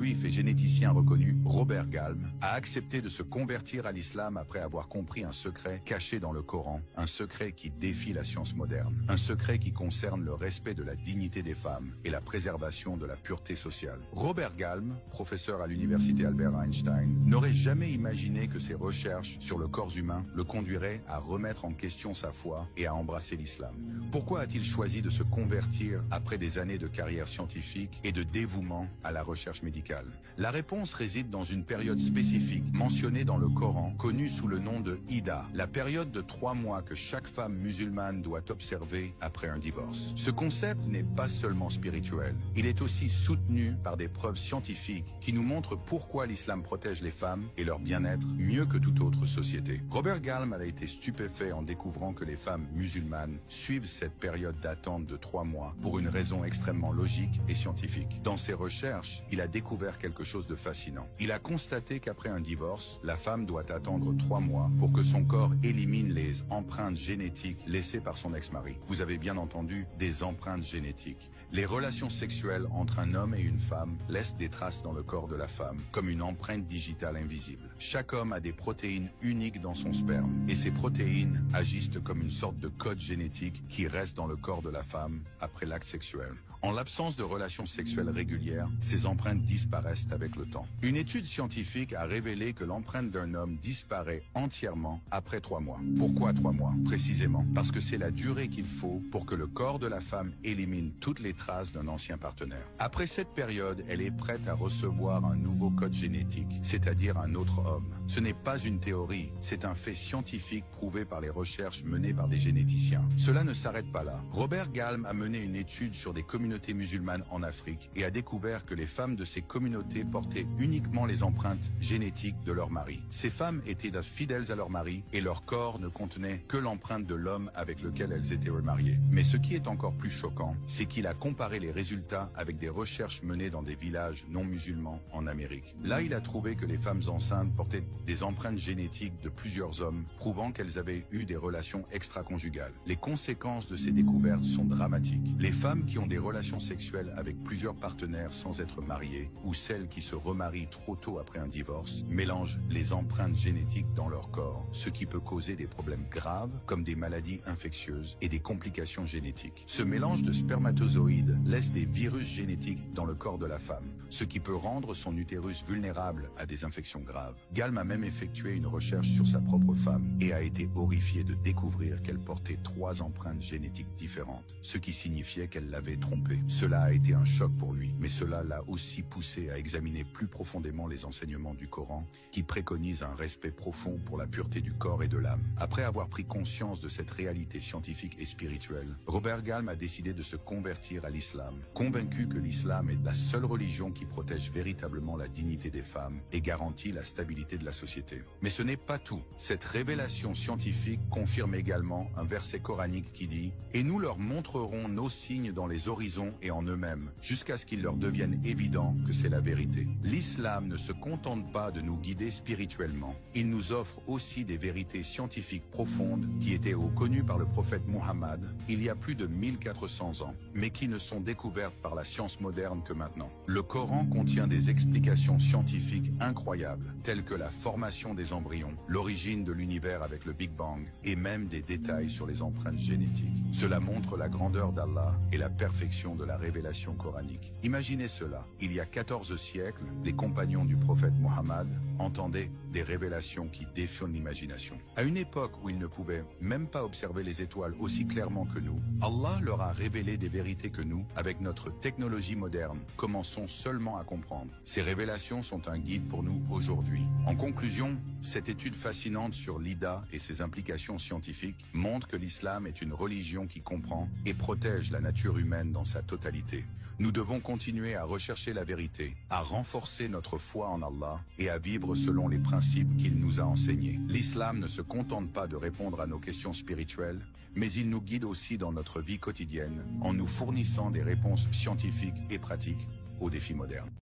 juif et généticien reconnu, Robert Galm, a accepté de se convertir à l'islam après avoir compris un secret caché dans le Coran, un secret qui défie la science moderne, un secret qui concerne le respect de la dignité des femmes et la préservation de la pureté sociale. Robert Galm, professeur à l'université Albert Einstein, n'aurait jamais imaginé que ses recherches sur le corps humain le conduiraient à remettre en question sa foi et à embrasser l'islam. Pourquoi a-t-il choisi de se convertir après des années de carrière scientifique et de dévouement à la recherche médicale? La réponse réside dans une période spécifique mentionnée dans le Coran, connue sous le nom de Ida, la période de 3 mois que chaque femme musulmane doit observer après un divorce. Ce concept n'est pas seulement spirituel, il est aussi soutenu par des preuves scientifiques qui nous montrent pourquoi l'islam protège les femmes et leur bien-être mieux que toute autre société. Robert Galm a été stupéfait en découvrant que les femmes musulmanes suivent cette période d'attente de 3 mois pour une raison extrêmement logique et scientifique. Dans ses recherches, il a découvert quelque chose de fascinant. Il a constaté qu'après un divorce, la femme doit attendre 3 mois pour que son corps élimine les empreintes génétiques laissées par son ex-mari. Vous avez bien entendu, des empreintes génétiques. Les relations sexuelles entre un homme et une femme laissent des traces dans le corps de la femme, comme une empreinte digitale invisible. Chaque homme a des protéines uniques dans son sperme, et ces protéines agissent comme une sorte de code génétique qui reste dans le corps de la femme après l'acte sexuel. En l'absence de relations sexuelles régulières, ces empreintes disparaissent avec le temps. Une étude scientifique a révélé que l'empreinte d'un homme disparaît entièrement après 3 mois. Pourquoi 3 mois? Précisément parce que c'est la durée qu'il faut pour que le corps de la femme élimine toutes les traces d'un ancien partenaire. Après cette période, elle est prête à recevoir un nouveau code génétique, c'est-à-dire un autre homme. Ce n'est pas une théorie, c'est un fait scientifique prouvé par les recherches menées par des généticiens. Cela ne s'arrête pas là. Robert Galm a mené une étude sur des communautés musulmanes en Afrique et a découvert que les femmes de ces communautés portaient uniquement les empreintes génétiques de leur mari. Ces femmes étaient fidèles à leur mari et leur corps ne contenait que l'empreinte de l'homme avec lequel elles étaient remariées. Mais ce qui est encore plus choquant, c'est qu'il a comparé les résultats avec des recherches menées dans des villages non musulmans en Amérique. Là, il a trouvé que les femmes enceintes portaient des empreintes génétiques de plusieurs hommes, prouvant qu'elles avaient eu des relations extra-conjugales. Les conséquences de ces découvertes sont dramatiques. Les femmes qui ont des relations sexuelles avec plusieurs partenaires sans être mariées, ou celles qui se remarient trop tôt après un divorce, mélangent les empreintes génétiques dans leur corps, ce qui peut causer des problèmes graves comme des maladies infectieuses et des complications génétiques. Ce mélange de spermatozoïdes laisse des virus génétiques dans le corps de la femme, ce qui peut rendre son utérus vulnérable à des infections graves. Galm a même effectué une recherche sur sa propre femme et a été horrifié de découvrir qu'elle portait 3 empreintes génétiques différentes, ce qui signifiait qu'elle l'avait trompé. Cela a été un choc pour lui, mais cela l'a aussi poussé à examiner plus profondément les enseignements du Coran, qui préconisent un respect profond pour la pureté du corps et de l'âme. Après avoir pris conscience de cette réalité scientifique et spirituelle, Robert Galm a décidé de se convertir à l'islam, convaincu que l'islam est la seule religion qui protège véritablement la dignité des femmes et garantit la stabilité de la société. Mais ce n'est pas tout. Cette révélation scientifique confirme également un verset coranique qui dit « Et nous leur montrerons nos signes dans les horizons et en eux-mêmes, jusqu'à ce qu'il leur devienne évident que c'est la vérité. » L'islam ne se contente pas de nous guider spirituellement. Il nous offre aussi des vérités scientifiques profondes qui étaient connues par le prophète Muhammad il y a plus de 1400 ans, mais qui ne sont découvertes par la science moderne que maintenant. Le Coran contient des explications scientifiques incroyables, telles que la formation des embryons, l'origine de l'univers avec le Big Bang, et même des détails sur les empreintes génétiques. Cela montre la grandeur d'Allah et la perfection de la révélation coranique. Imaginez cela, il y a 14 siècles, les compagnons du prophète Mohammed entendaient des révélations qui défient l'imagination. À une époque où ils ne pouvaient même pas observer les étoiles aussi clairement que nous, Allah leur a révélé des vérités que nous, avec notre technologie moderne, commençons seulement à comprendre. Ces révélations sont un guide pour nous aujourd'hui. En conclusion, cette étude fascinante sur l'Ida et ses implications scientifiques montre que l'islam est une religion qui comprend et protège la nature humaine dans sa totalité. Nous devons continuer à rechercher la vérité, à renforcer notre foi en Allah et à vivre selon les principes qu'il nous a enseignés. L'islam ne se contente pas de répondre à nos questions spirituelles, mais il nous guide aussi dans notre vie quotidienne en nous fournissant des réponses scientifiques et pratiques aux défis modernes.